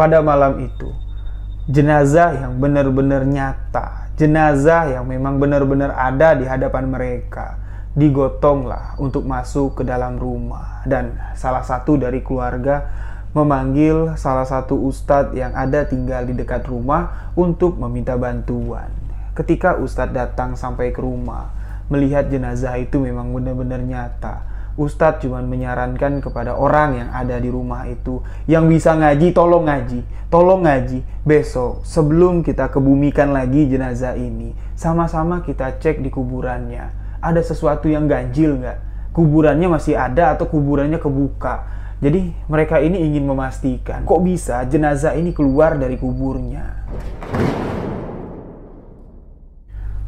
pada malam itu, jenazah yang benar-benar nyata, jenazah yang memang benar-benar ada di hadapan mereka, digotonglah untuk masuk ke dalam rumah. Dan salah satu dari keluarga memanggil salah satu ustadz yang ada tinggal di dekat rumah untuk meminta bantuan. Ketika ustadz datang sampai ke rumah, melihat jenazah itu memang benar-benar nyata, ustadz cuma menyarankan kepada orang yang ada di rumah itu, yang bisa ngaji, tolong ngaji. Besok sebelum kita kebumikan lagi jenazah ini, sama-sama kita cek di kuburannya. Ada sesuatu yang ganjil nggak? Kuburannya masih ada atau kuburannya kebuka? Jadi mereka ini ingin memastikan, kok bisa jenazah ini keluar dari kuburnya.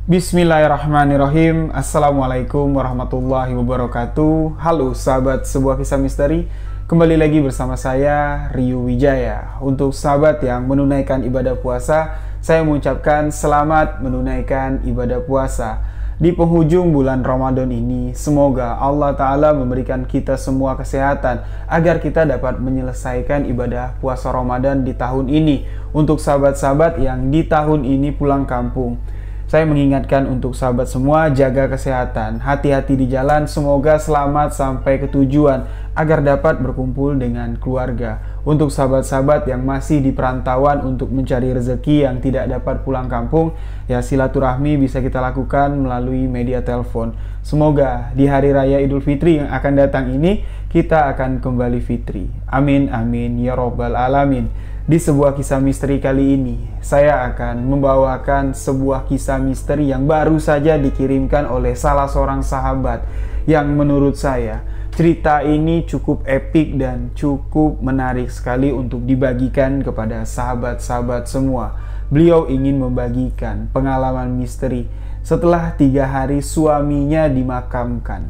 Bismillahirrahmanirrahim. Assalamualaikum warahmatullahi wabarakatuh. Halo sahabat sebuah kisah misteri, kembali lagi bersama saya Rio Wijaya. Untuk sahabat yang menunaikan ibadah puasa, saya mengucapkan selamat menunaikan ibadah puasa. Di penghujung bulan Ramadan ini, semoga Allah Ta'ala memberikan kita semua kesehatan agar kita dapat menyelesaikan ibadah puasa Ramadan di tahun ini. Untuk sahabat-sahabat yang di tahun ini pulang kampung, saya mengingatkan untuk sahabat semua, jaga kesehatan, hati-hati di jalan, semoga selamat sampai ke tujuan agar dapat berkumpul dengan keluarga. Untuk sahabat-sahabat yang masih di perantauan untuk mencari rezeki yang tidak dapat pulang kampung, ya silaturahmi bisa kita lakukan melalui media telepon. Semoga di hari raya Idul Fitri yang akan datang ini kita akan kembali fitri. Amin amin ya robbal alamin. Di sebuah kisah misteri kali ini, saya akan membawakan sebuah kisah misteri yang baru saja dikirimkan oleh salah seorang sahabat, yang menurut saya cerita ini cukup epik dan cukup menarik sekali untuk dibagikan kepada sahabat-sahabat semua. Beliau ingin membagikan pengalaman misteri setelah 3 hari suaminya dimakamkan.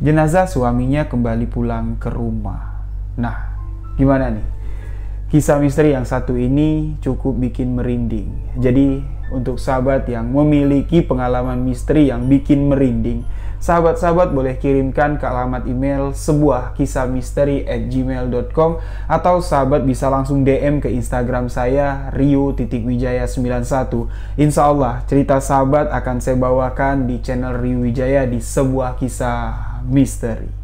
Jenazah suaminya kembali pulang ke rumah. Nah, gimana nih? Kisah misteri yang satu ini cukup bikin merinding. Jadi untuk sahabat yang memiliki pengalaman misteri yang bikin merinding, sahabat-sahabat boleh kirimkan ke alamat email sebuahkisahmisteri@gmail.com, atau sahabat bisa langsung DM ke Instagram saya rio.wijaya91. Insya Allah cerita sahabat akan saya bawakan di channel Rio Wijaya di sebuah kisah misteri.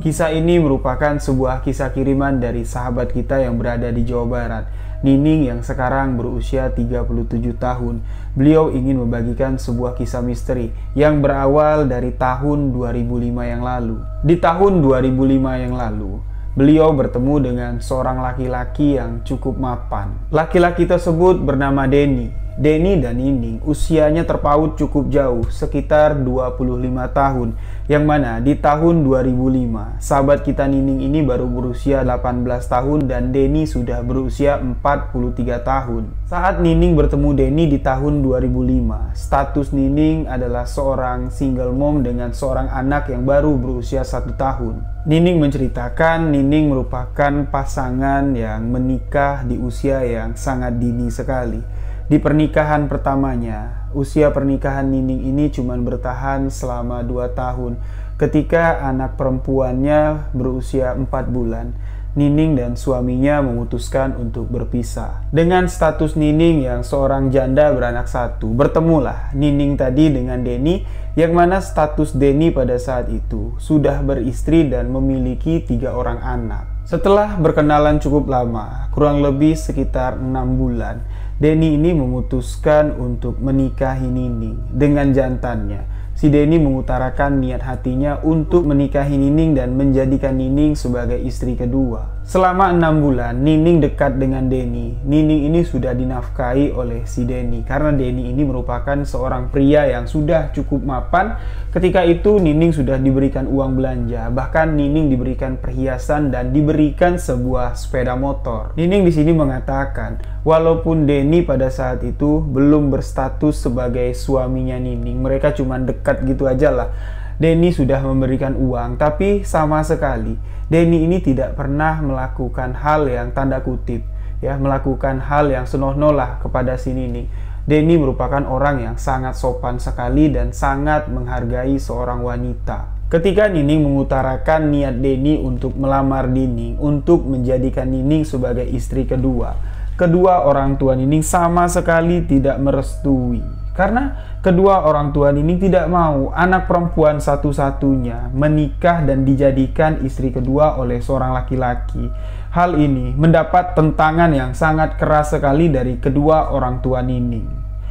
Kisah ini merupakan sebuah kisah kiriman dari sahabat kita yang berada di Jawa Barat, Nining, yang sekarang berusia 37 tahun. Beliau ingin membagikan sebuah kisah misteri yang berawal dari tahun 2005 yang lalu. Di tahun 2005 yang lalu, beliau bertemu dengan seorang laki-laki yang cukup mapan. Laki-laki tersebut bernama Denny. Denny dan Nining usianya terpaut cukup jauh, sekitar 25 tahun, yang mana di tahun 2005 sahabat kita Nining ini baru berusia 18 tahun dan Denny sudah berusia 43 tahun. Saat Nining bertemu Denny di tahun 2005, status Nining adalah seorang single mom dengan seorang anak yang baru berusia 1 tahun. Nining menceritakan Nining merupakan pasangan yang menikah di usia yang sangat dini sekali. Di pernikahan pertamanya, usia pernikahan Nining ini cuma bertahan selama 2 tahun. Ketika anak perempuannya berusia 4 bulan, Nining dan suaminya memutuskan untuk berpisah. Dengan status Nining yang seorang janda beranak 1, bertemulah Nining tadi dengan Denny, yang mana status Denny pada saat itu sudah beristri dan memiliki 3 orang anak. Setelah berkenalan cukup lama, kurang lebih sekitar 6 bulan, Denny ini memutuskan untuk menikahi Nining dengan jantannya. Si Denny mengutarakan niat hatinya untuk menikahi Nining dan menjadikan Nining sebagai istri kedua. Selama 6 bulan, Nining dekat dengan Denny. Nining ini sudah dinafkahi oleh si Denny karena Denny ini merupakan seorang pria yang sudah cukup mapan. Ketika itu Nining sudah diberikan uang belanja, bahkan Nining diberikan perhiasan dan diberikan sebuah sepeda motor. Nining di sini mengatakan, walaupun Denny pada saat itu belum berstatus sebagai suaminya Nining, mereka cuma dekat gitu aja lah. Denny sudah memberikan uang, tapi sama sekali Denny ini tidak pernah melakukan hal yang tanda kutip, ya, melakukan hal yang senonoh lah kepada si Nining. Denny merupakan orang yang sangat sopan sekali dan sangat menghargai seorang wanita. Ketika Nining mengutarakan niat Denny untuk melamar Nining, untuk menjadikan Nining sebagai istri kedua, kedua orang tua Nining sama sekali tidak merestui. Karena kedua orang tua Nining tidak mau anak perempuan satu-satunya menikah dan dijadikan istri kedua oleh seorang laki-laki. Hal ini mendapat tentangan yang sangat keras sekali dari kedua orang tua Nining.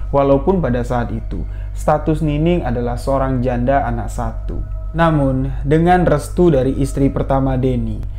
Walaupun pada saat itu status Nining adalah seorang janda anak satu. Namun dengan restu dari istri pertama Denny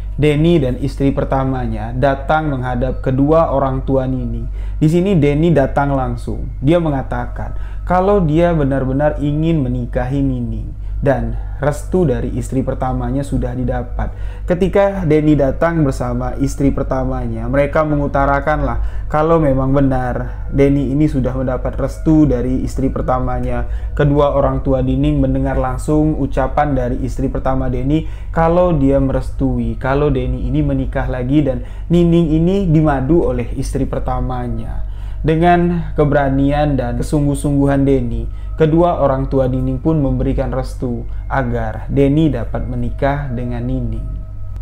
dan istri pertamanya datang menghadap kedua orang tua Nining. Di sini Denny datang langsung. Dia mengatakan kalau dia benar-benar ingin menikahi Nining dan restu dari istri pertamanya sudah didapat. Ketika Denny datang bersama istri pertamanya, mereka mengutarakanlah kalau memang benar Denny ini sudah mendapat restu dari istri pertamanya. Kedua orang tua Nining mendengar langsung ucapan dari istri pertama Denny kalau dia merestui kalau Denny ini menikah lagi dan Nining ini dimadu oleh istri pertamanya. Dengan keberanian dan kesungguh-sungguhan Denny, kedua orang tua Nining pun memberikan restu agar Denny dapat menikah dengan Nining.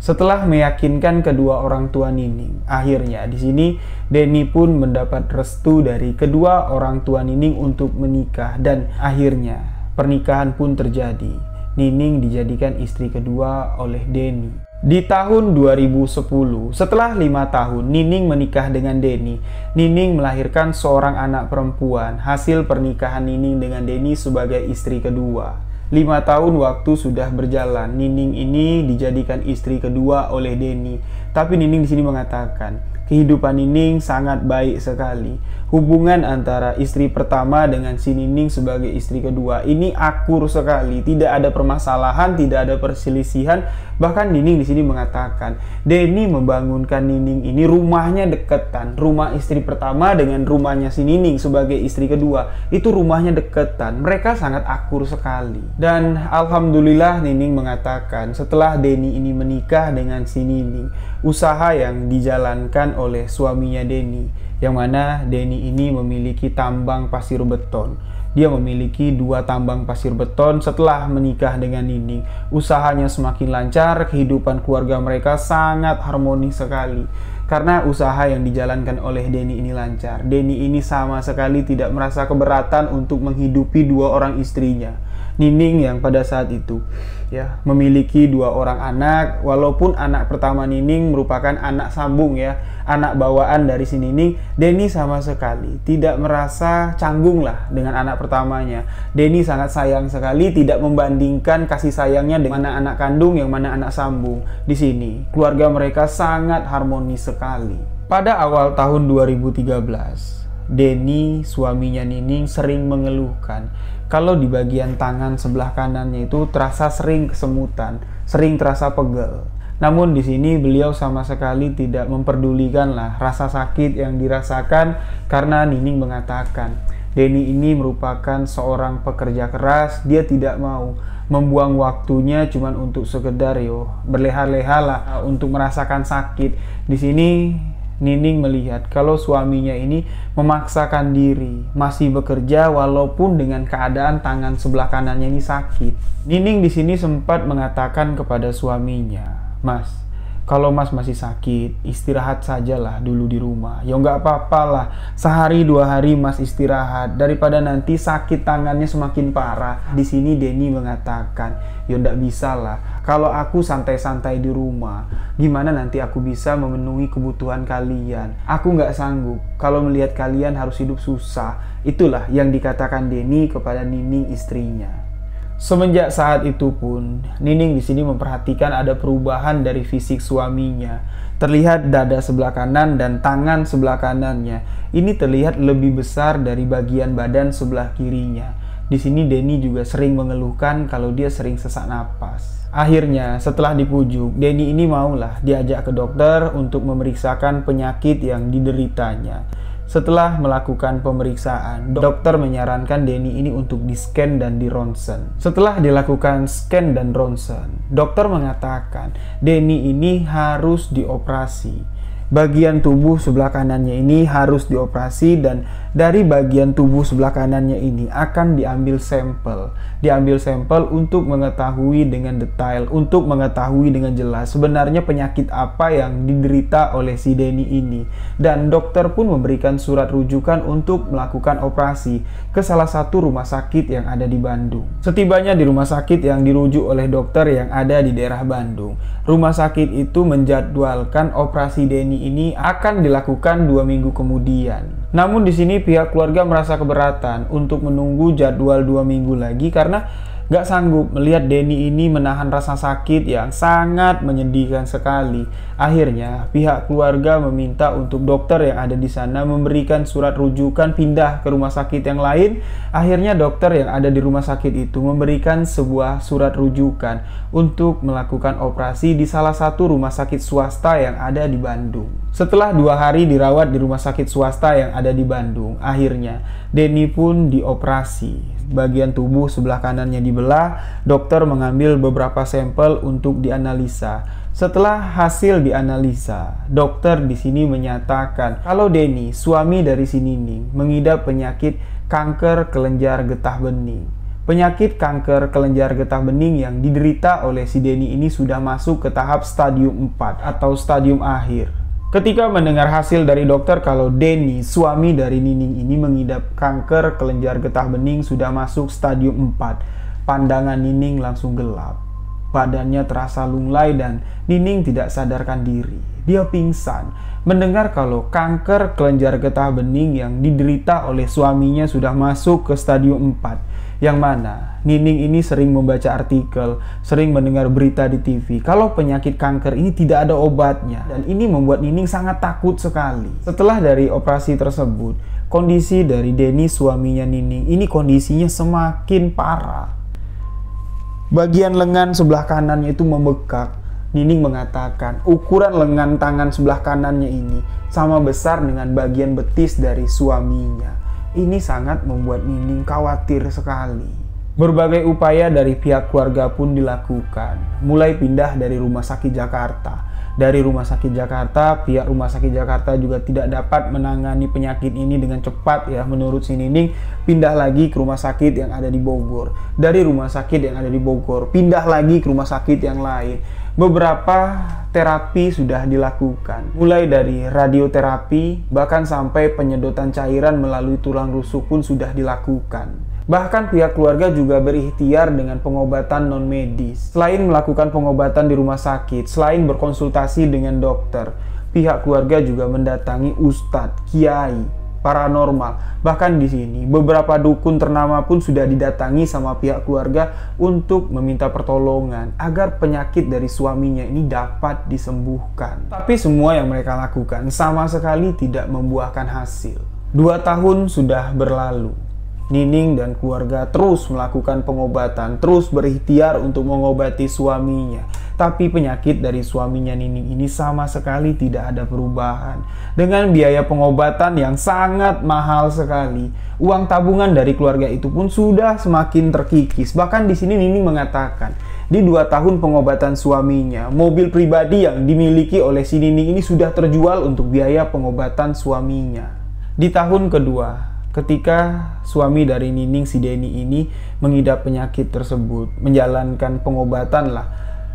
Setelah meyakinkan kedua orang tua Nining, akhirnya di sini Denny pun mendapat restu dari kedua orang tua Nining untuk menikah dan akhirnya pernikahan pun terjadi. Nining dijadikan istri kedua oleh Denny. Di tahun 2010, setelah 5 tahun Nining menikah dengan Denny, Nining melahirkan seorang anak perempuan hasil pernikahan Nining dengan Denny sebagai istri kedua. 5 tahun waktu sudah berjalan, Nining ini dijadikan istri kedua oleh Denny. Tapi Nining di sini mengatakan, kehidupan Nining sangat baik sekali. Hubungan antara istri pertama dengan si Nining sebagai istri kedua ini akur sekali, tidak ada permasalahan, tidak ada perselisihan. Bahkan Nining di sini mengatakan, Denny membangunkan Nining ini rumahnya deketan. Rumah istri pertama dengan rumahnya si Nining sebagai istri kedua itu rumahnya deketan. Mereka sangat akur sekali. Dan alhamdulillah Nining mengatakan setelah Denny ini menikah dengan si Nining, usaha yang dijalankan oleh suaminya Denny, yang mana Denny ini memiliki tambang pasir beton. Dia memiliki 2 tambang pasir beton setelah menikah dengan Nining. Usahanya semakin lancar, kehidupan keluarga mereka sangat harmonis sekali. Karena usaha yang dijalankan oleh Denny ini lancar, Denny ini sama sekali tidak merasa keberatan untuk menghidupi 2 orang istrinya. Nining yang pada saat itu ya memiliki 2 orang anak, walaupun anak pertama Nining merupakan anak sambung ya, anak bawaan dari si Nining, Denny sama sekali tidak merasa canggung lah dengan anak pertamanya. Denny sangat sayang sekali, tidak membandingkan kasih sayangnya dengan mana anak kandung yang mana anak sambung. Di sini keluarga mereka sangat harmonis sekali. Pada awal tahun 2013, Denny, suaminya Nining, sering mengeluhkan kalau di bagian tangan sebelah kanannya itu terasa sering kesemutan, sering terasa pegel. Namun di sini beliau sama sekali tidak memperdulikan lah rasa sakit yang dirasakan karena Nining mengatakan Denny ini merupakan seorang pekerja keras, dia tidak mau membuang waktunya cuman untuk sekedar berleha-leha lah untuk merasakan sakit. Di sini Nining melihat kalau suaminya ini memaksakan diri, masih bekerja walaupun dengan keadaan tangan sebelah kanannya ini sakit. Nining di sini sempat mengatakan kepada suaminya, "Mas, kalau Mas masih sakit, istirahat sajalah dulu di rumah. Ya nggak apa-apa lah, sehari 2 hari Mas istirahat daripada nanti sakit tangannya semakin parah." Di sini Denny mengatakan, "Ya nggak bisa lah. Kalau aku santai-santai di rumah, gimana nanti aku bisa memenuhi kebutuhan kalian? Aku nggak sanggup kalau melihat kalian harus hidup susah." Itulah yang dikatakan Denny kepada Nining istrinya. Semenjak saat itu pun, Nining di sini memperhatikan ada perubahan dari fisik suaminya. Terlihat dada sebelah kanan dan tangan sebelah kanannya. Ini terlihat lebih besar dari bagian badan sebelah kirinya. Di sini Denny juga sering mengeluhkan kalau dia sering sesak napas. Akhirnya, setelah dipujuk, Denny ini maulah diajak ke dokter untuk memeriksakan penyakit yang dideritanya. Setelah melakukan pemeriksaan, dokter menyarankan Denny ini untuk di-scan dan di-ronsen. Setelah dilakukan scan dan ronsen, dokter mengatakan Denny ini harus dioperasi. Bagian tubuh sebelah kanannya ini harus dioperasi dan dari bagian tubuh sebelah kanannya ini akan diambil sampel. Diambil sampel untuk mengetahui dengan detail, untuk mengetahui dengan jelas sebenarnya penyakit apa yang diderita oleh si Denny ini. Dan dokter pun memberikan surat rujukan untuk melakukan operasi ke salah satu rumah sakit yang ada di Bandung. Setibanya di rumah sakit yang dirujuk oleh dokter yang ada di daerah Bandung, rumah sakit itu menjadwalkan operasi Denny ini akan dilakukan 2 minggu kemudian. Namun di sini pihak keluarga merasa keberatan untuk menunggu jadwal 2 minggu lagi karena gak sanggup melihat Denny ini menahan rasa sakit yang sangat menyedihkan sekali. Akhirnya pihak keluarga meminta untuk dokter yang ada di sana memberikan surat rujukan pindah ke rumah sakit yang lain. Akhirnya dokter yang ada di rumah sakit itu memberikan sebuah surat rujukan untuk melakukan operasi di salah satu rumah sakit swasta yang ada di Bandung. Setelah 2 hari dirawat di rumah sakit swasta yang ada di Bandung, akhirnya Denny pun dioperasi. Bagian tubuh sebelah kanannya dibelah, dokter mengambil beberapa sampel untuk dianalisa. Setelah hasil dianalisa, dokter di sini menyatakan kalau Denny, suami dari si Nining, mengidap penyakit kanker kelenjar getah bening. Penyakit kanker kelenjar getah bening yang diderita oleh si Denny ini sudah masuk ke tahap stadium 4 atau stadium akhir. Ketika mendengar hasil dari dokter kalau Denny, suami dari Nining ini mengidap kanker kelenjar getah bening sudah masuk stadium 4, pandangan Nining langsung gelap. Badannya terasa lunglai dan Nining tidak sadarkan diri. Dia pingsan mendengar kalau kanker kelenjar getah bening yang diderita oleh suaminya sudah masuk ke stadium 4. Yang mana Nining ini sering membaca artikel, sering mendengar berita di TV kalau penyakit kanker ini tidak ada obatnya. Dan ini membuat Nining sangat takut sekali. Setelah dari operasi tersebut, kondisi dari Denny, suaminya Nining, ini kondisinya semakin parah. Bagian lengan sebelah kanannya itu membekak. Nining mengatakan ukuran lengan tangan sebelah kanannya ini sama besar dengan bagian betis dari suaminya. Ini sangat membuat Nining khawatir sekali. Berbagai upaya dari pihak keluarga pun dilakukan, mulai pindah dari rumah sakit Jakarta. Dari rumah sakit Jakarta, pihak rumah sakit Jakarta juga tidak dapat menangani penyakit ini dengan cepat ya menurut si Nining. Pindah lagi ke rumah sakit yang ada di Bogor. Dari rumah sakit yang ada di Bogor, pindah lagi ke rumah sakit yang lain. Beberapa terapi sudah dilakukan, mulai dari radioterapi, bahkan sampai penyedotan cairan melalui tulang rusuk pun sudah dilakukan. Bahkan pihak keluarga juga berikhtiar dengan pengobatan non-medis. Selain melakukan pengobatan di rumah sakit, selain berkonsultasi dengan dokter, pihak keluarga juga mendatangi ustadz, kiai, paranormal. Bahkan di sini beberapa dukun ternama pun sudah didatangi sama pihak keluarga untuk meminta pertolongan agar penyakit dari suaminya ini dapat disembuhkan. Tapi semua yang mereka lakukan sama sekali tidak membuahkan hasil. 2 tahun sudah berlalu. Nining dan keluarga terus melakukan pengobatan, terus berikhtiar untuk mengobati suaminya. Tapi penyakit dari suaminya Nining ini sama sekali tidak ada perubahan. Dengan biaya pengobatan yang sangat mahal sekali, uang tabungan dari keluarga itu pun sudah semakin terkikis. Bahkan di sini Nining mengatakan, di 2 tahun pengobatan suaminya, mobil pribadi yang dimiliki oleh si Nining ini sudah terjual untuk biaya pengobatan suaminya. Di tahun kedua, ketika suami dari Nining, si Denny ini mengidap penyakit tersebut, menjalankan pengobatan lah,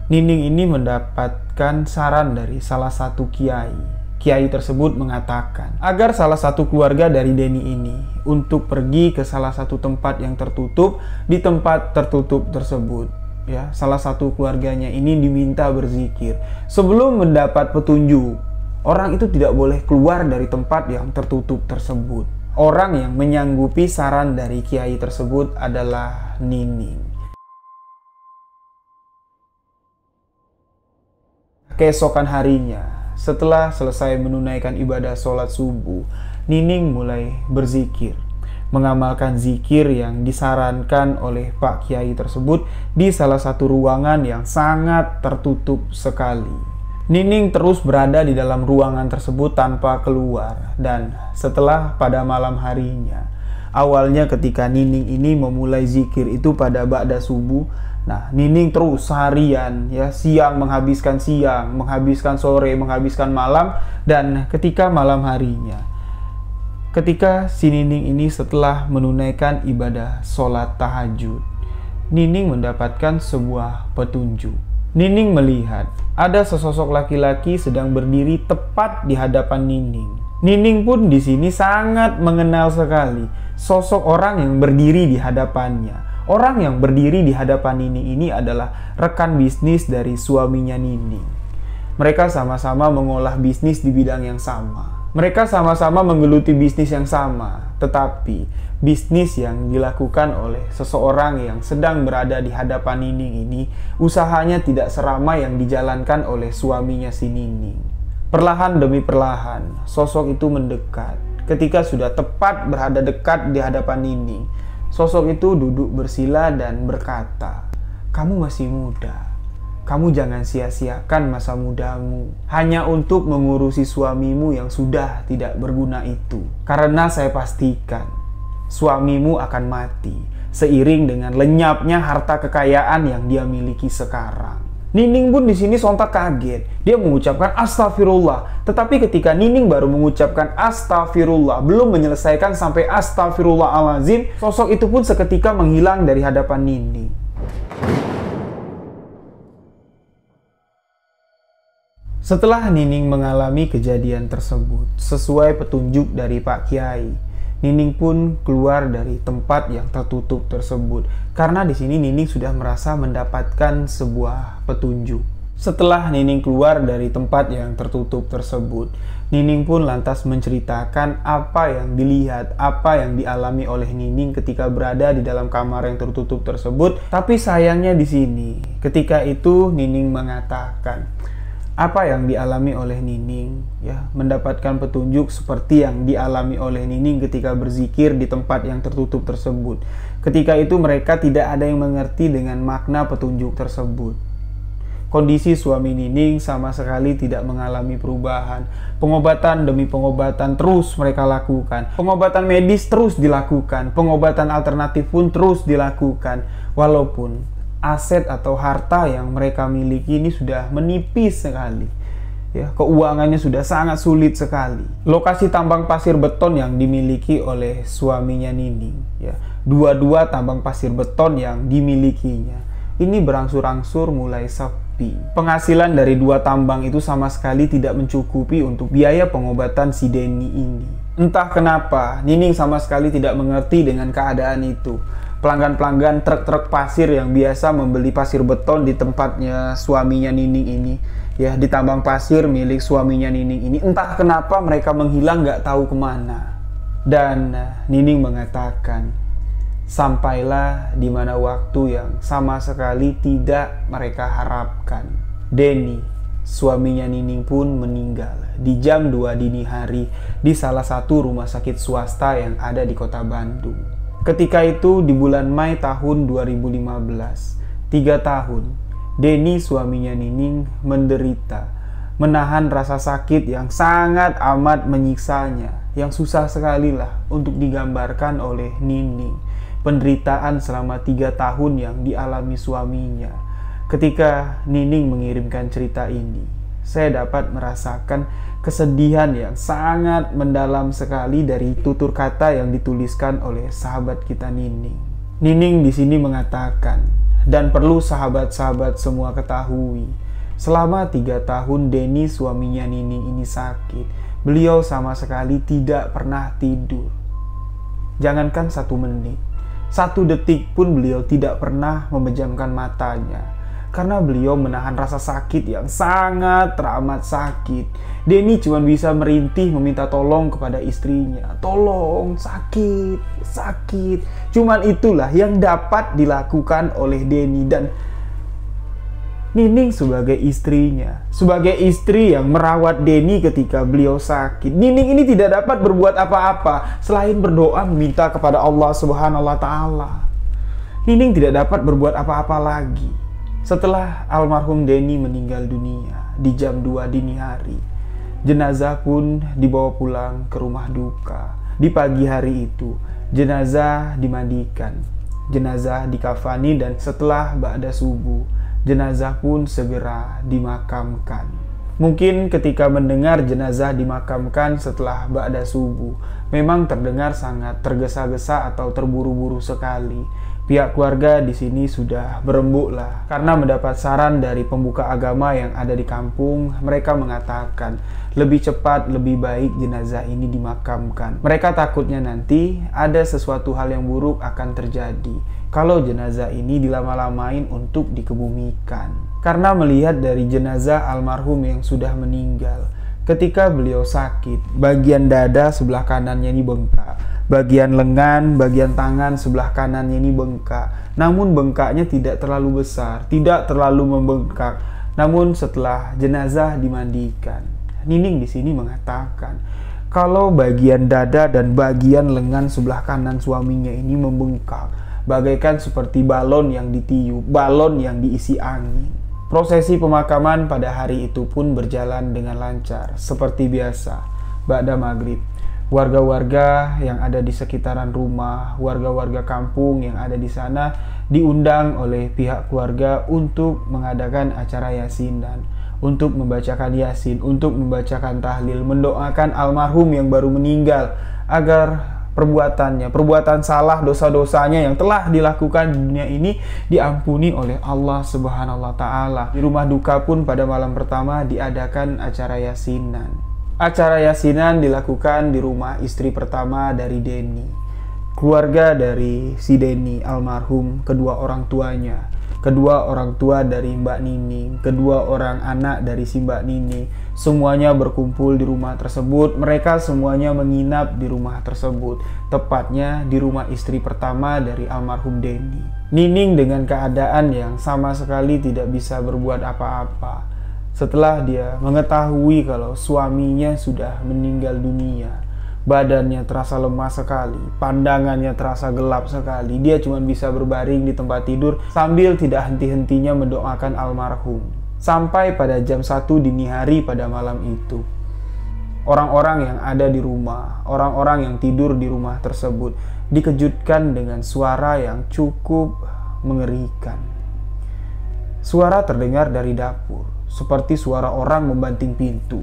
Nining ini mendapatkan saran dari salah satu kiai. Kiai tersebut mengatakan agar salah satu keluarga dari Denny ini untuk pergi ke salah satu tempat yang tertutup. Di tempat tertutup tersebut, ya, salah satu keluarganya ini diminta berzikir. Sebelum mendapat petunjuk, orang itu tidak boleh keluar dari tempat yang tertutup tersebut. Orang yang menyanggupi saran dari kiai tersebut adalah Nining. keesokan harinya, setelah selesai menunaikan ibadah sholat subuh, Nining mulai berzikir, mengamalkan zikir yang disarankan oleh Pak Kiai tersebut di salah satu ruangan yang sangat tertutup sekali. Nining terus berada di dalam ruangan tersebut tanpa keluar, dan setelah pada malam harinya, awalnya ketika Nining ini memulai zikir itu pada ba'da subuh, nah Nining terus seharian ya, siang, menghabiskan sore, menghabiskan malam, dan ketika malam harinya, ketika si Nining ini setelah menunaikan ibadah sholat tahajud, Nining mendapatkan sebuah petunjuk. Nining melihat ada sesosok laki-laki sedang berdiri tepat di hadapan Nining. Nining pun di sini sangat mengenal sekali sosok orang yang berdiri di hadapannya. Orang yang berdiri di hadapan Nining ini adalah rekan bisnis dari suaminya Nining. Mereka sama-sama mengolah bisnis di bidang yang sama. Mereka sama-sama menggeluti bisnis yang sama, tetapi bisnis yang dilakukan oleh seseorang yang sedang berada di hadapan Nining ini, usahanya tidak seramai yang dijalankan oleh suaminya si Nining. Perlahan demi perlahan, sosok itu mendekat. Ketika sudah tepat berada dekat di hadapan Nining, sosok itu duduk bersila dan berkata, "Kamu masih muda. Kamu jangan sia-siakan masa mudamu hanya untuk mengurusi suamimu yang sudah tidak berguna itu. Karena saya pastikan suamimu akan mati seiring dengan lenyapnya harta kekayaan yang dia miliki sekarang." Nining pun di sini sontak kaget. Dia mengucapkan astagfirullah. Tetapi ketika Nining baru mengucapkan astagfirullah, belum menyelesaikan sampai astagfirullahalazim, sosok itu pun seketika menghilang dari hadapan Nining. Setelah Nining mengalami kejadian tersebut, sesuai petunjuk dari Pak Kiai, Nining pun keluar dari tempat yang tertutup tersebut. Karena di sini Nining sudah merasa mendapatkan sebuah petunjuk. Setelah Nining keluar dari tempat yang tertutup tersebut, Nining pun lantas menceritakan apa yang dilihat, apa yang dialami oleh Nining ketika berada di dalam kamar yang tertutup tersebut. Tapi sayangnya di sini, ketika itu Nining mengatakan apa yang dialami oleh Nining, ya, mendapatkan petunjuk seperti yang dialami oleh Nining ketika berzikir di tempat yang tertutup tersebut. Ketika itu mereka tidak ada yang mengerti dengan makna petunjuk tersebut. Kondisi suami Nining sama sekali tidak mengalami perubahan. Pengobatan demi pengobatan terus mereka lakukan. Pengobatan medis terus dilakukan. Pengobatan alternatif pun terus dilakukan. Walaupun aset atau harta yang mereka miliki ini sudah menipis sekali, ya, keuangannya sudah sangat sulit sekali. Lokasi tambang pasir beton yang dimiliki oleh suaminya Nining, ya, dua-dua tambang pasir beton yang dimilikinya ini berangsur-angsur mulai sepi. Penghasilan dari dua tambang itu sama sekali tidak mencukupi untuk biaya pengobatan si Denny ini. Entah kenapa Nining sama sekali tidak mengerti dengan keadaan itu. Pelanggan-pelanggan truk-truk pasir yang biasa membeli pasir beton di tempatnya suaminya Nining ini, ya, di tambang pasir milik suaminya Nining ini, entah kenapa mereka menghilang gak tahu kemana. Dan Nining mengatakan, sampailah di mana waktu yang sama sekali tidak mereka harapkan. Denny, suaminya Nining pun meninggal di jam 2 dini hari di salah satu rumah sakit swasta yang ada di kota Bandung. Ketika itu di bulan Mei tahun 2015, 3 tahun, Denny suaminya Nining menderita, menahan rasa sakit yang sangat amat menyiksanya, yang susah sekali lah untuk digambarkan oleh Nining. Penderitaan selama 3 tahun yang dialami suaminya. Ketika Nining mengirimkan cerita ini, saya dapat merasakan kesedihan yang sangat mendalam sekali dari tutur kata yang dituliskan oleh sahabat kita Nining. Nining di sini mengatakan, dan perlu sahabat-sahabat semua ketahui, selama 3 tahun Denny suaminya Nining ini sakit, beliau sama sekali tidak pernah tidur. Jangankan 1 menit, 1 detik pun beliau tidak pernah memejamkan matanya. Karena beliau menahan rasa sakit yang sangat teramat sakit. Denny cuma bisa merintih meminta tolong kepada istrinya. Tolong, sakit, sakit. Cuman itulah yang dapat dilakukan oleh Denny. Dan Nining sebagai istrinya, sebagai istri yang merawat Denny ketika beliau sakit, Nining ini tidak dapat berbuat apa-apa selain berdoa meminta kepada Allah Subhanahu wa Ta'ala. Nining tidak dapat berbuat apa-apa lagi. Setelah almarhum Denny meninggal dunia di jam 2 dini hari, jenazah pun dibawa pulang ke rumah duka. Di pagi hari itu, jenazah dimandikan, jenazah dikafani, dan setelah ba'da subuh, jenazah pun segera dimakamkan. Mungkin ketika mendengar jenazah dimakamkan setelah ba'da subuh, memang terdengar sangat tergesa-gesa atau terburu-buru sekali. Pihak keluarga di sini sudah berembuk lah, karena mendapat saran dari pembuka agama yang ada di kampung. Mereka mengatakan lebih cepat, lebih baik jenazah ini dimakamkan. Mereka takutnya nanti ada sesuatu hal yang buruk akan terjadi kalau jenazah ini dilama-lamain untuk dikebumikan. Karena melihat dari jenazah almarhum yang sudah meninggal, ketika beliau sakit, bagian dada sebelah kanannya ini bengkak, bagian lengan, bagian tangan sebelah kanannya ini bengkak. Namun bengkaknya tidak terlalu besar, tidak terlalu membengkak. Namun setelah jenazah dimandikan, Nining di sini mengatakan kalau bagian dada dan bagian lengan sebelah kanan suaminya ini membengkak, bagaikan seperti balon yang ditiup, balon yang diisi angin. Prosesi pemakaman pada hari itu pun berjalan dengan lancar, seperti biasa. Ba'da maghrib, warga-warga yang ada di sekitaran rumah, warga-warga kampung yang ada di sana diundang oleh pihak keluarga untuk mengadakan acara yasinan, untuk membacakan yasin, untuk membacakan tahlil, mendoakan almarhum yang baru meninggal agar perbuatan salah, dosa-dosanya yang telah dilakukan di dunia ini diampuni oleh Allah Subhanahu wa Ta'ala. Di rumah duka pun pada malam pertama diadakan acara yasinan. Acara yasinan dilakukan di rumah istri pertama dari Denny. Keluarga dari si Denny almarhum, kedua orang tuanya, kedua orang tua dari Mbak Nining, kedua orang anak dari si Mbak Nining, semuanya berkumpul di rumah tersebut. Mereka semuanya menginap di rumah tersebut, tepatnya di rumah istri pertama dari almarhum Denny. Nining dengan keadaan yang sama sekali tidak bisa berbuat apa-apa setelah dia mengetahui kalau suaminya sudah meninggal dunia. Badannya terasa lemah sekali, pandangannya terasa gelap sekali. Dia cuma bisa berbaring di tempat tidur sambil tidak henti-hentinya mendoakan almarhum. Sampai pada jam 1 dini hari pada malam itu, orang-orang yang ada di rumah, orang-orang yang tidur di rumah tersebut dikejutkan dengan suara yang cukup mengerikan. Suara terdengar dari dapur, seperti suara orang membanting pintu.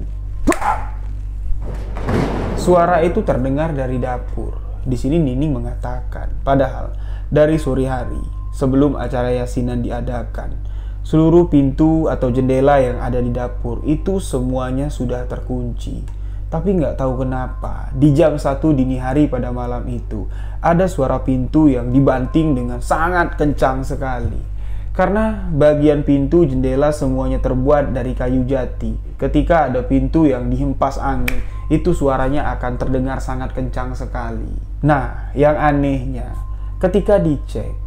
Suara itu terdengar dari dapur. Di sini Nining mengatakan, padahal dari sore hari sebelum acara yasinan diadakan, seluruh pintu atau jendela yang ada di dapur itu semuanya sudah terkunci. Tapi nggak tahu kenapa di jam 1 dini hari pada malam itu ada suara pintu yang dibanting dengan sangat kencang sekali. Karena bagian pintu jendela semuanya terbuat dari kayu jati. Ketika ada pintu yang dihempas angin, itu suaranya akan terdengar sangat kencang sekali. Nah, yang anehnya, ketika dicek,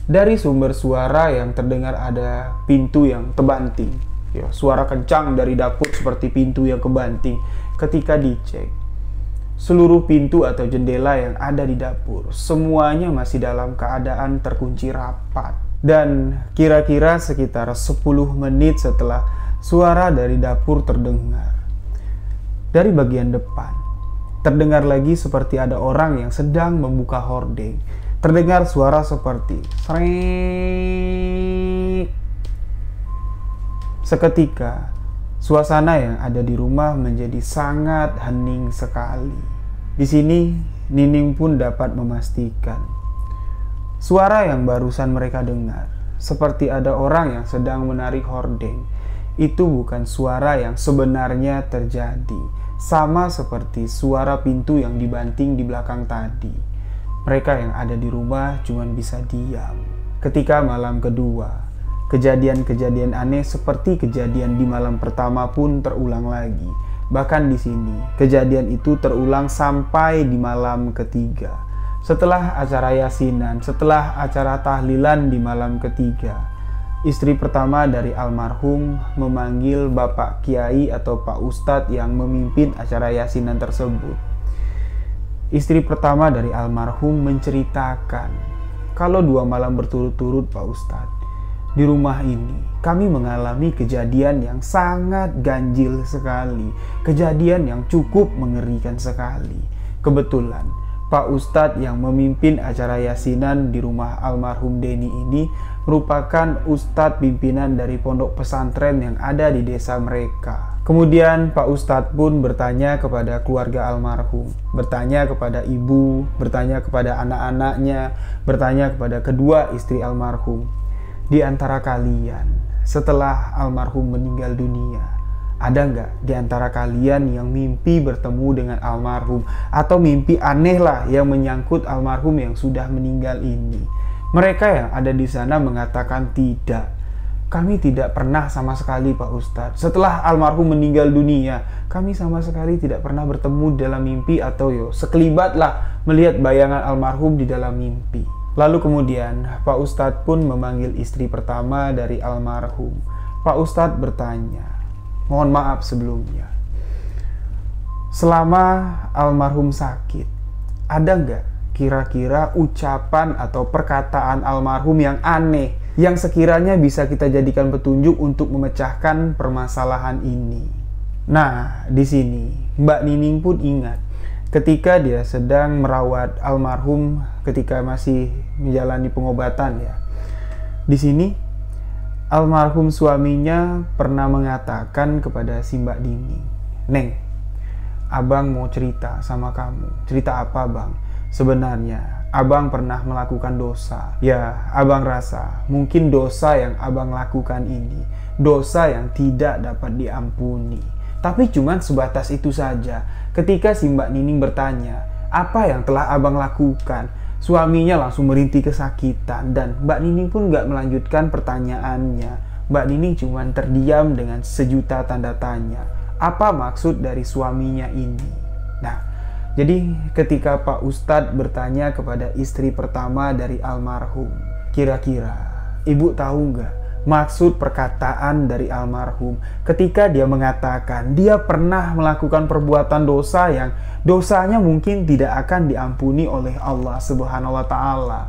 dari sumber suara yang terdengar ada pintu yang terbanting. Ya, suara kencang dari dapur seperti pintu yang kebanting. Ketika dicek, seluruh pintu atau jendela yang ada di dapur, semuanya masih dalam keadaan terkunci rapat. Dan kira-kira sekitar 10 menit setelah suara dari dapur terdengar, dari bagian depan terdengar lagi seperti ada orang yang sedang membuka hordeng. Terdengar suara seperti srek. Seketika suasana yang ada di rumah menjadi sangat hening sekali. Di sini Nining pun dapat memastikan suara yang barusan mereka dengar, seperti ada orang yang sedang menarik hordeng, itu bukan suara yang sebenarnya terjadi. Sama seperti suara pintu yang dibanting di belakang tadi. Mereka yang ada di rumah cuma bisa diam. Ketika malam kedua, kejadian-kejadian aneh seperti kejadian di malam pertama pun terulang lagi. Bahkan di sini, kejadian itu terulang sampai di malam ketiga. Setelah acara yasinan, setelah acara tahlilan di malam ketiga, Istri pertama dari almarhum memanggil Bapak Kiai atau Pak Ustadz yang memimpin acara yasinan tersebut. Istri pertama dari almarhum menceritakan, kalau 2 malam berturut-turut Pak Ustadz, di rumah ini kami mengalami kejadian yang sangat ganjil sekali, kejadian yang cukup mengerikan sekali. Kebetulan Pak Ustadz yang memimpin acara yasinan di rumah almarhum Denny ini merupakan Ustadz pimpinan dari pondok pesantren yang ada di desa mereka. Kemudian Pak Ustadz pun bertanya kepada keluarga almarhum, bertanya kepada ibu, bertanya kepada anak-anaknya, bertanya kepada kedua istri almarhum. Di antara kalian, setelah almarhum meninggal dunia, ada nggak di antara kalian yang mimpi bertemu dengan almarhum atau mimpi aneh lah yang menyangkut almarhum yang sudah meninggal ini? Mereka yang ada di sana mengatakan tidak. Kami tidak pernah sama sekali Pak Ustadz. Setelah almarhum meninggal dunia, kami sama sekali tidak pernah bertemu dalam mimpi atau sekelibat lah melihat bayangan almarhum di dalam mimpi. Lalu kemudian Pak Ustadz pun memanggil istri pertama dari almarhum. Pak Ustadz bertanya, mohon maaf sebelumnya, selama almarhum sakit, ada nggak kira-kira ucapan atau perkataan almarhum yang aneh, yang sekiranya bisa kita jadikan petunjuk untuk memecahkan permasalahan ini? Nah, di sini Mbak Nining pun ingat, ketika dia sedang merawat almarhum ketika masih menjalani pengobatan ya. Di sini almarhum suaminya pernah mengatakan kepada si Mbak Nining, "Neng, abang mau cerita sama kamu." "Cerita apa bang?" "Sebenarnya abang pernah melakukan dosa. Ya, abang rasa mungkin dosa yang abang lakukan ini dosa yang tidak dapat diampuni. Tapi cuman sebatas itu saja." Ketika si Mbak Nining bertanya, "Apa yang telah abang lakukan?" Suaminya langsung merintih kesakitan dan Mbak Nining pun gak melanjutkan pertanyaannya. Mbak Nining cuma terdiam dengan sejuta tanda tanya. Apa maksud dari suaminya ini? Nah, jadi ketika Pak Ustadz bertanya kepada istri pertama dari almarhum, "Kira-kira ibu tahu gak maksud perkataan dari almarhum ketika dia mengatakan dia pernah melakukan perbuatan dosa yang dosanya mungkin tidak akan diampuni oleh Allah Subhanahu wa Ta'ala?"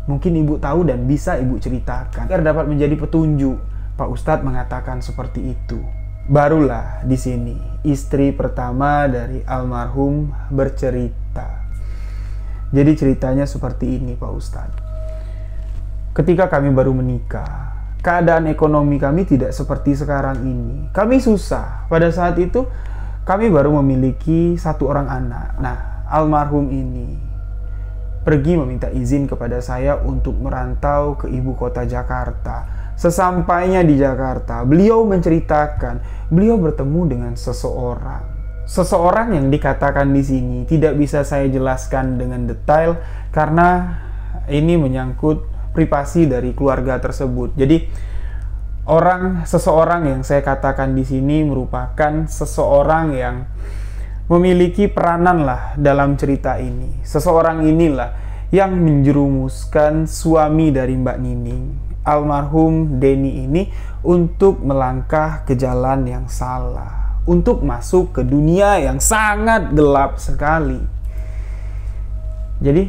Mungkin ibu tahu dan bisa ibu ceritakan agar dapat menjadi petunjuk. Pak Ustadz mengatakan seperti itu. Barulah di sini istri pertama dari almarhum bercerita. Jadi ceritanya seperti ini Pak Ustadz. Ketika kami baru menikah, keadaan ekonomi kami tidak seperti sekarang ini. Kami susah. Pada saat itu kami baru memiliki 1 orang anak. Nah, almarhum ini pergi meminta izin kepada saya untuk merantau ke ibu kota Jakarta. Sesampainya di Jakarta, beliau menceritakan beliau bertemu dengan seseorang. Seseorang yang dikatakan di sini tidak bisa saya jelaskan dengan detail karena ini menyangkut privasi dari keluarga tersebut. Jadi seseorang yang saya katakan di sini merupakan seseorang yang memiliki peranan lah dalam cerita ini. Seseorang inilah yang menjerumuskan suami dari Mbak Nining, almarhum Denny ini, untuk melangkah ke jalan yang salah, untuk masuk ke dunia yang sangat gelap sekali. Jadi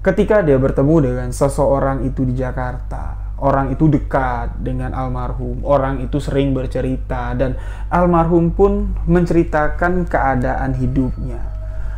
ketika dia bertemu dengan seseorang itu di Jakarta, orang itu dekat dengan almarhum, orang itu sering bercerita, dan almarhum pun menceritakan keadaan hidupnya,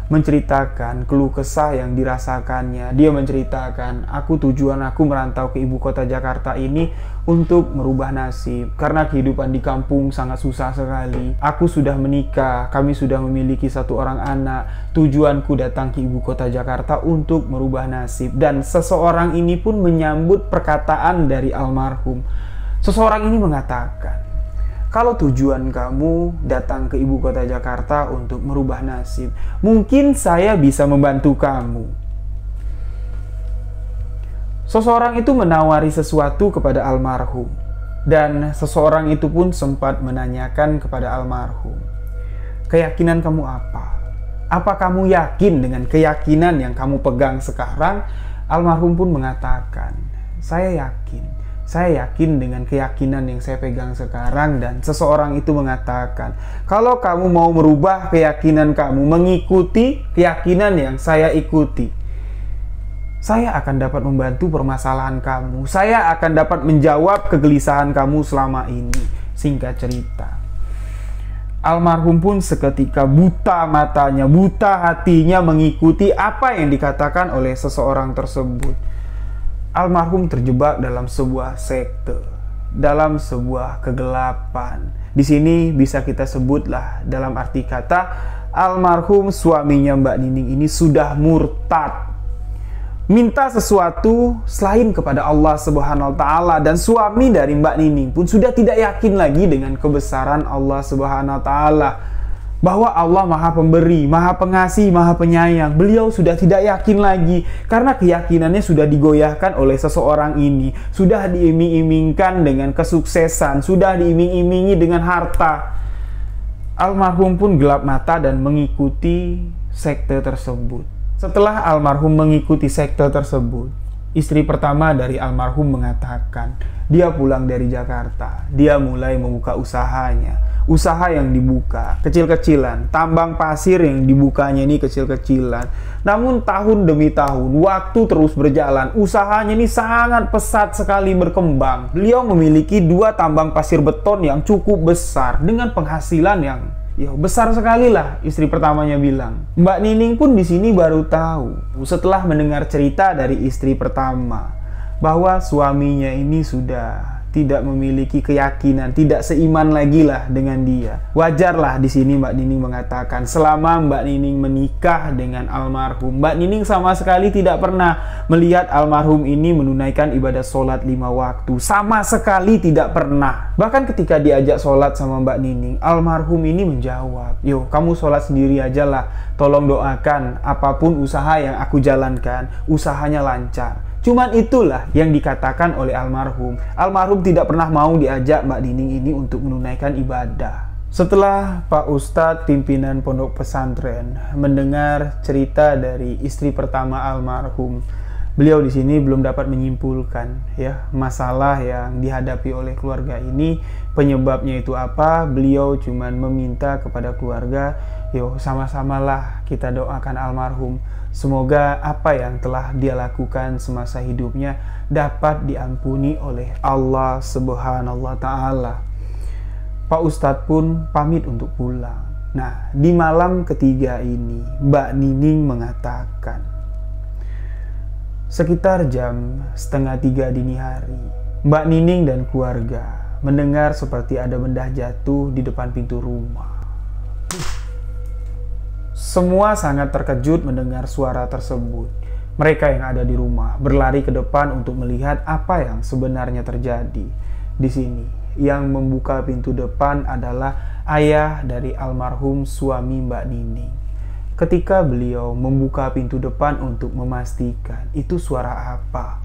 menceritakan keluh kesah yang dirasakannya. Dia menceritakan, tujuan aku merantau ke ibu kota Jakarta ini untuk merubah nasib, karena kehidupan di kampung sangat susah sekali. Aku sudah menikah, kami sudah memiliki 1 orang anak. Tujuanku datang ke ibu kota Jakarta untuk merubah nasib. Dan seseorang ini pun menyambut perkataan dari almarhum. Seseorang ini mengatakan, kalau tujuan kamu datang ke ibu kota Jakarta untuk merubah nasib, mungkin saya bisa membantu kamu. Seseorang itu menawari sesuatu kepada almarhum, dan seseorang itu pun sempat menanyakan kepada almarhum, keyakinan kamu apa? Apa kamu yakin dengan keyakinan yang kamu pegang sekarang? Almarhum pun mengatakan, saya yakin. Saya yakin dengan keyakinan yang saya pegang sekarang, dan seseorang itu mengatakan, kalau kamu mau merubah keyakinan kamu, mengikuti keyakinan yang saya ikuti, saya akan dapat membantu permasalahan kamu. Saya akan dapat menjawab kegelisahan kamu selama ini. Singkat cerita, almarhum pun seketika buta matanya, buta hatinya mengikuti apa yang dikatakan oleh seseorang tersebut. Almarhum terjebak dalam sebuah sekte, dalam sebuah kegelapan. Di sini bisa kita sebutlah dalam arti kata, almarhum suaminya Mbak Nining ini sudah murtad, minta sesuatu selain kepada Allah Subhanahu wa Ta'ala, dan suami dari Mbak Nining pun sudah tidak yakin lagi dengan kebesaran Allah Subhanahu wa Ta'ala, bahwa Allah Maha Pemberi, Maha Pengasih, Maha Penyayang. Beliau sudah tidak yakin lagi karena keyakinannya sudah digoyahkan oleh seseorang ini, sudah diiming-imingkan dengan kesuksesan, sudah diiming-imingi dengan harta. Almarhum pun gelap mata dan mengikuti sekte tersebut. Setelah almarhum mengikuti sekte tersebut, istri pertama dari almarhum mengatakan, dia pulang dari Jakarta, dia mulai membuka usahanya. Usaha yang dibuka kecil-kecilan, tambang pasir yang dibukanya ini kecil-kecilan. Namun tahun demi tahun, waktu terus berjalan, usahanya ini sangat pesat sekali berkembang. Beliau memiliki 2 tambang pasir beton yang cukup besar dengan penghasilan yang besar sekali lah, istri pertamanya bilang. Mbak Nining pun di sini baru tahu setelah mendengar cerita dari istri pertama bahwa suaminya ini sudah tidak memiliki keyakinan, tidak seiman lagi lah dengan dia. Wajarlah di sini Mbak Nining mengatakan, selama Mbak Nining menikah dengan almarhum, Mbak Nining sama sekali tidak pernah melihat almarhum ini menunaikan ibadah sholat 5 waktu. Sama sekali tidak pernah. Bahkan ketika diajak sholat sama Mbak Nining, almarhum ini menjawab, "Yo, kamu sholat sendiri aja lah. Tolong doakan apapun usaha yang aku jalankan, usahanya lancar." Cuman itulah yang dikatakan oleh almarhum. Almarhum tidak pernah mau diajak Mbak Nining ini untuk menunaikan ibadah. Setelah Pak Ustadz pimpinan pondok pesantren mendengar cerita dari istri pertama almarhum, beliau di sini belum dapat menyimpulkan masalah yang dihadapi oleh keluarga ini, penyebabnya itu apa. Beliau cuman meminta kepada keluarga, sama-samalah kita doakan almarhum. Semoga apa yang telah dia lakukan semasa hidupnya dapat diampuni oleh Allah Subhanahu wa Ta'ala. Pak Ustadz pun pamit untuk pulang. Nah, di malam ketiga ini, Mbak Nining mengatakan, sekitar jam 2:30 dini hari, Mbak Nining dan keluarga mendengar seperti ada benda jatuh di depan pintu rumah. Semua sangat terkejut mendengar suara tersebut. Mereka yang ada di rumah berlari ke depan untuk melihat apa yang sebenarnya terjadi. Di sini, yang membuka pintu depan adalah ayah dari almarhum suami Mbak Nining. Ketika beliau membuka pintu depan untuk memastikan itu suara apa,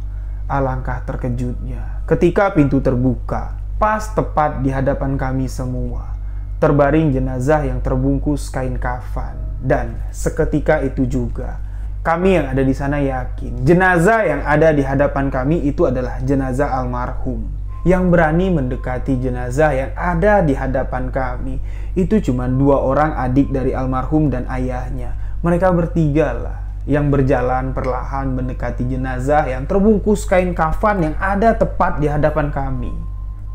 alangkah terkejutnya ketika pintu terbuka, pas tepat di hadapan kami semua, terbaring jenazah yang terbungkus kain kafan. Dan seketika itu juga, kami yang ada di sana yakin jenazah yang ada di hadapan kami itu adalah jenazah almarhum. Yang berani mendekati jenazah yang ada di hadapan kami itu cuma 2 orang adik dari almarhum dan ayahnya. Mereka bertiga lah yang berjalan perlahan mendekati jenazah yang terbungkus kain kafan yang ada tepat di hadapan kami.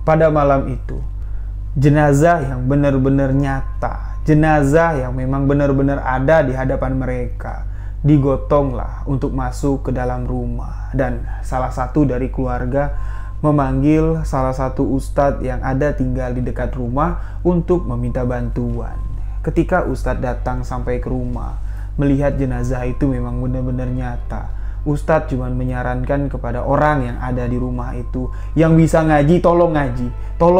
Pada malam itu, jenazah yang benar-benar nyata, jenazah yang memang benar-benar ada di hadapan mereka, digotonglah untuk masuk ke dalam rumah. Dan salah satu dari keluarga memanggil salah satu ustadz yang ada tinggal di dekat rumah untuk meminta bantuan. Ketika ustadz datang sampai ke rumah, melihat jenazah itu memang benar-benar nyata, ustadz cuma menyarankan kepada orang yang ada di rumah itu, yang bisa ngaji, tolong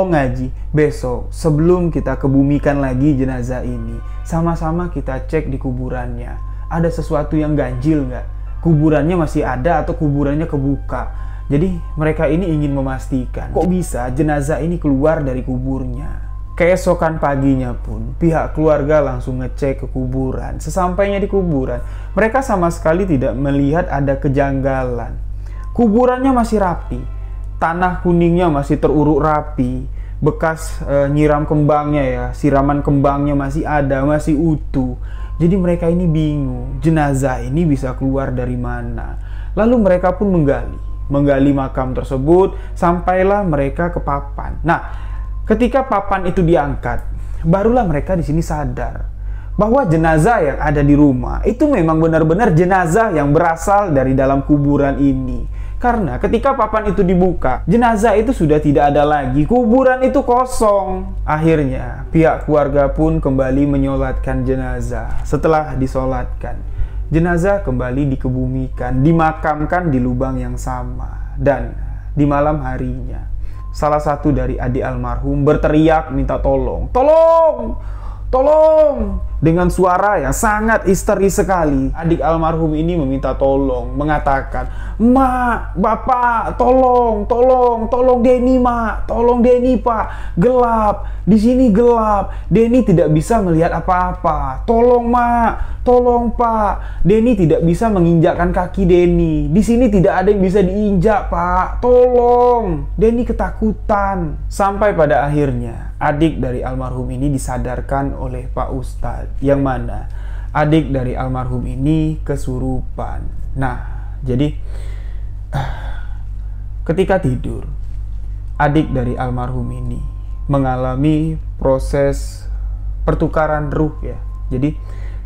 ngaji. Besok sebelum kita kebumikan lagi jenazah ini, sama-sama kita cek di kuburannya. Ada sesuatu yang ganjil nggak? Kuburannya masih ada atau kuburannya kebuka? Jadi mereka ini ingin memastikan, kok bisa jenazah ini keluar dari kuburnya. Keesokan paginya pun, pihak keluarga langsung ngecek ke kuburan. Sesampainya di kuburan, mereka sama sekali tidak melihat ada kejanggalan. Kuburannya masih rapi, tanah kuningnya masih teruruk rapi, bekas nyiram kembangnya ya, siraman kembangnya masih ada, masih utuh. Jadi mereka ini bingung, jenazah ini bisa keluar dari mana. Lalu mereka pun menggali makam tersebut, sampailah mereka ke papan. Nah, ketika papan itu diangkat, barulah mereka di sini sadar bahwa jenazah yang ada di rumah itu memang benar-benar jenazah yang berasal dari dalam kuburan ini. Karena ketika papan itu dibuka, jenazah itu sudah tidak ada lagi, kuburan itu kosong. Akhirnya pihak keluarga pun kembali menyolatkan jenazah. Setelah disolatkan, jenazah kembali dikebumikan, dimakamkan di lubang yang sama. Dan di malam harinya, salah satu dari adik almarhum berteriak minta tolong. Tolong! Tolong! Dengan suara yang sangat histeris sekali. Adik almarhum ini meminta tolong, mengatakan, "Mak, Bapak, tolong Denny, Mak, tolong Denny, Pak, gelap, di sini gelap, Denny tidak bisa melihat apa-apa, tolong Mak, tolong Pak, Denny tidak bisa menginjakkan kaki Denny, di sini tidak ada yang bisa diinjak Pak, tolong." Denny ketakutan. Sampai pada akhirnya adik dari almarhum ini disadarkan oleh Pak Ustadz, yang mana adik dari almarhum ini kesurupan. Nah, jadi ketika tidur, adik dari almarhum ini mengalami proses pertukaran ruh ya. Jadi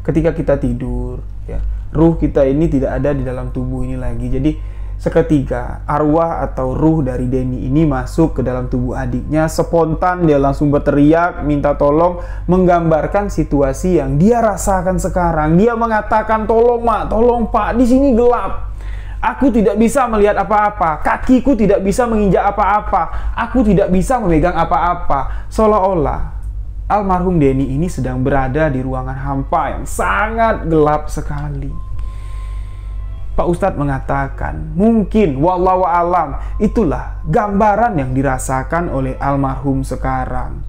ketika kita tidur ya, ruh kita ini tidak ada di dalam tubuh ini lagi. Jadi seketika arwah atau ruh dari Denny ini masuk ke dalam tubuh adiknya, spontan dia langsung berteriak minta tolong, menggambarkan situasi yang dia rasakan sekarang. Dia mengatakan, "Tolong Mak, tolong Pak, di sini gelap. Aku tidak bisa melihat apa-apa, kakiku tidak bisa menginjak apa-apa, aku tidak bisa memegang apa-apa." Seolah-olah almarhum Denny ini sedang berada di ruangan hampa yang sangat gelap sekali. Pak Ustadz mengatakan, mungkin wallahu alam itulah gambaran yang dirasakan oleh almarhum sekarang.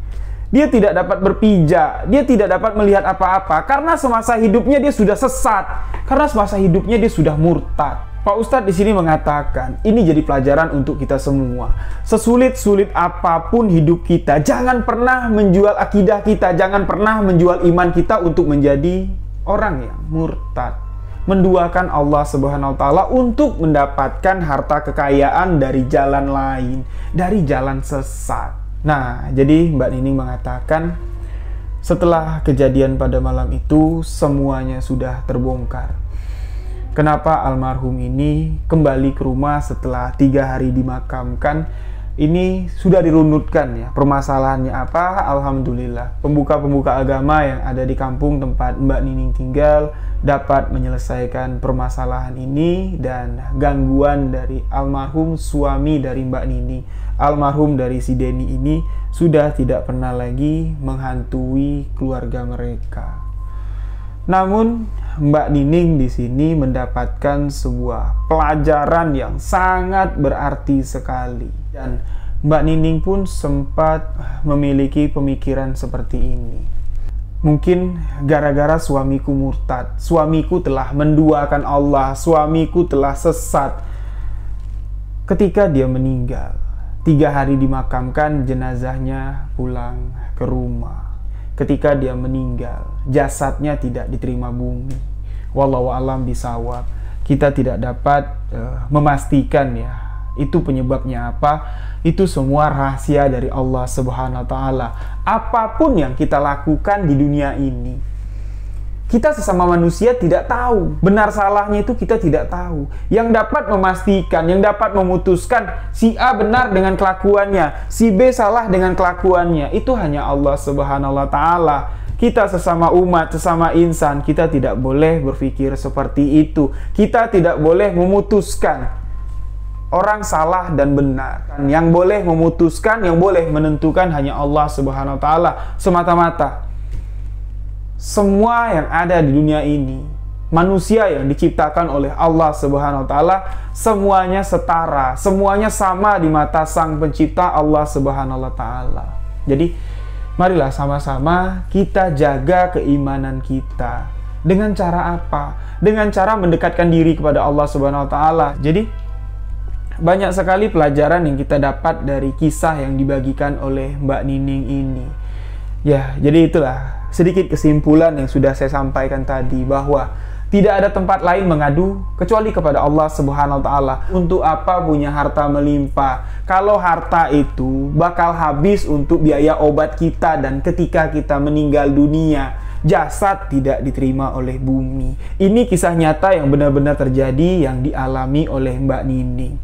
Dia tidak dapat berpijak, dia tidak dapat melihat apa-apa karena semasa hidupnya dia sudah sesat, karena semasa hidupnya dia sudah murtad. Pak Ustadz di sini mengatakan, ini jadi pelajaran untuk kita semua. Sesulit-sulit apapun hidup kita, jangan pernah menjual akidah kita, jangan pernah menjual iman kita untuk menjadi orang yang murtad, menduakan Allah Subhanahu wa Ta'ala untuk mendapatkan harta kekayaan dari jalan lain, dari jalan sesat. Nah, jadi Mbak Nining mengatakan, setelah kejadian pada malam itu semuanya sudah terbongkar. Kenapa almarhum ini kembali ke rumah setelah 3 hari dimakamkan? Ini sudah dirunutkan ya. Permasalahannya apa? Alhamdulillah, pembuka-pembuka agama yang ada di kampung tempat Mbak Nining tinggal dapat menyelesaikan permasalahan ini, dan gangguan dari almarhum suami dari Mbak Nining, almarhum dari si Denny ini, sudah tidak pernah lagi menghantui keluarga mereka. Namun Mbak Nining di sini mendapatkan sebuah pelajaran yang sangat berarti sekali, dan Mbak Nining pun sempat memiliki pemikiran seperti ini. Mungkin gara-gara suamiku murtad, suamiku telah menduakan Allah, suamiku telah sesat. Ketika dia meninggal, 3 hari dimakamkan, jenazahnya pulang ke rumah. Ketika dia meninggal, jasadnya tidak diterima bumi. Wallahu a'lam bishawab. Kita tidak dapat memastikan ya, itu penyebabnya apa. Itu semua rahasia dari Allah Subhanahu wa Ta'ala. Apapun yang kita lakukan di dunia ini, kita sesama manusia tidak tahu. Benar salahnya itu kita tidak tahu. Yang dapat memastikan, yang dapat memutuskan si A benar dengan kelakuannya, si B salah dengan kelakuannya, itu hanya Allah Subhanahu wa Ta'ala. Kita sesama umat, sesama insan, kita tidak boleh berpikir seperti itu. Kita tidak boleh memutuskan orang salah dan benar. Yang boleh memutuskan, yang boleh menentukan hanya Allah Subhanahu wa Ta'ala semata-mata. Semua yang ada di dunia ini, manusia yang diciptakan oleh Allah Subhanahu wa Ta'ala, semuanya setara, semuanya sama di mata Sang Pencipta Allah Subhanahu wa Ta'ala. Jadi marilah sama-sama kita jaga keimanan kita. Dengan cara apa? Dengan cara mendekatkan diri kepada Allah Subhanahu wa Ta'ala. Jadi Banyak sekali pelajaran yang kita dapat dari kisah yang dibagikan oleh Mbak Nining ini. Ya, jadi itulah sedikit kesimpulan yang sudah saya sampaikan tadi, bahwa tidak ada tempat lain mengadu kecuali kepada Allah Subhanahu wa Ta'ala. Untuk apa punya harta melimpah kalau harta itu bakal habis untuk biaya obat kita, dan ketika kita meninggal dunia, jasad tidak diterima oleh bumi. Ini kisah nyata yang benar-benar terjadi, yang dialami oleh Mbak Nining.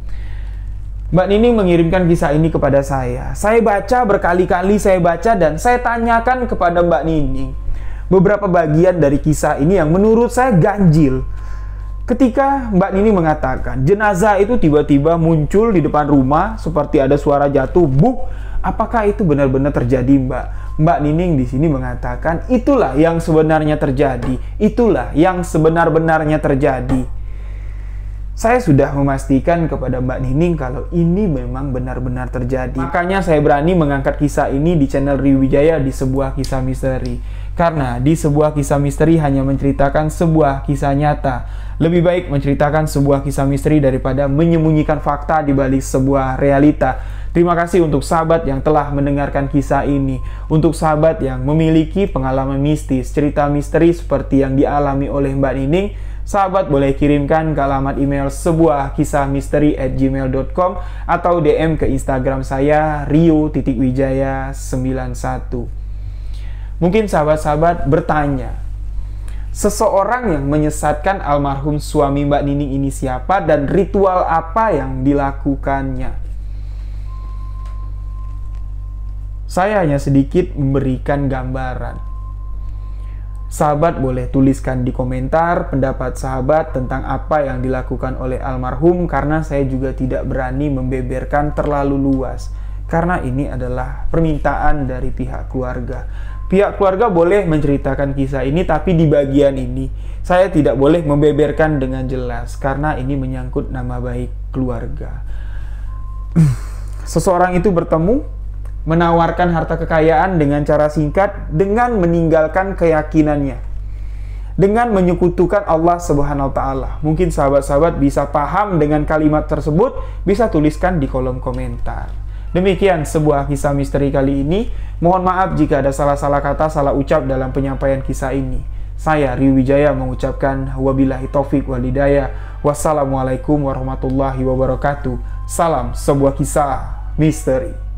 Mbak Nining mengirimkan kisah ini kepada saya. Saya baca berkali-kali, saya baca dan saya tanyakan kepada Mbak Nining beberapa bagian dari kisah ini yang menurut saya ganjil. Ketika Mbak Nining mengatakan jenazah itu tiba-tiba muncul di depan rumah seperti ada suara jatuh, buk. Apakah itu benar-benar terjadi, Mbak? Mbak Nining di sini mengatakan itulah yang sebenarnya terjadi. Itulah yang sebenar-benarnya terjadi. Saya sudah memastikan kepada Mbak Nining kalau ini memang benar-benar terjadi. Makanya saya berani mengangkat kisah ini di channel Rio Wijaya di sebuah kisah misteri. Karena di sebuah kisah misteri hanya menceritakan sebuah kisah nyata. Lebih baik menceritakan sebuah kisah misteri daripada menyembunyikan fakta di balik sebuah realita. Terima kasih untuk sahabat yang telah mendengarkan kisah ini. Untuk sahabat yang memiliki pengalaman mistis, cerita misteri seperti yang dialami oleh Mbak Nining, sahabat boleh kirimkan ke alamat email sebuahkisahmisteri@gmail.com atau DM ke Instagram saya rio.wijaya91. Mungkin sahabat-sahabat bertanya, seseorang yang menyesatkan almarhum suami Mbak Nining ini siapa dan ritual apa yang dilakukannya? Saya hanya sedikit memberikan gambaran. Sahabat boleh tuliskan di komentar pendapat sahabat tentang apa yang dilakukan oleh almarhum, karena saya juga tidak berani membeberkan terlalu luas, karena ini adalah permintaan dari pihak keluarga. Pihak keluarga boleh menceritakan kisah ini, tapi di bagian ini saya tidak boleh membeberkan dengan jelas, karena ini menyangkut nama baik keluarga. Seseorang itu bertemu, menawarkan harta kekayaan dengan cara singkat, dengan meninggalkan keyakinannya, dengan menyekutukan Allah Subhanahu wa Ta'ala. Mungkin sahabat-sahabat bisa paham dengan kalimat tersebut, bisa tuliskan di kolom komentar. Demikian sebuah kisah misteri kali ini. Mohon maaf jika ada salah-salah kata, salah ucap dalam penyampaian kisah ini. Saya Rio Wijaya mengucapkan wabillahi taufik wal hidayah. Wassalamualaikum warahmatullahi wabarakatuh. Salam sebuah kisah misteri.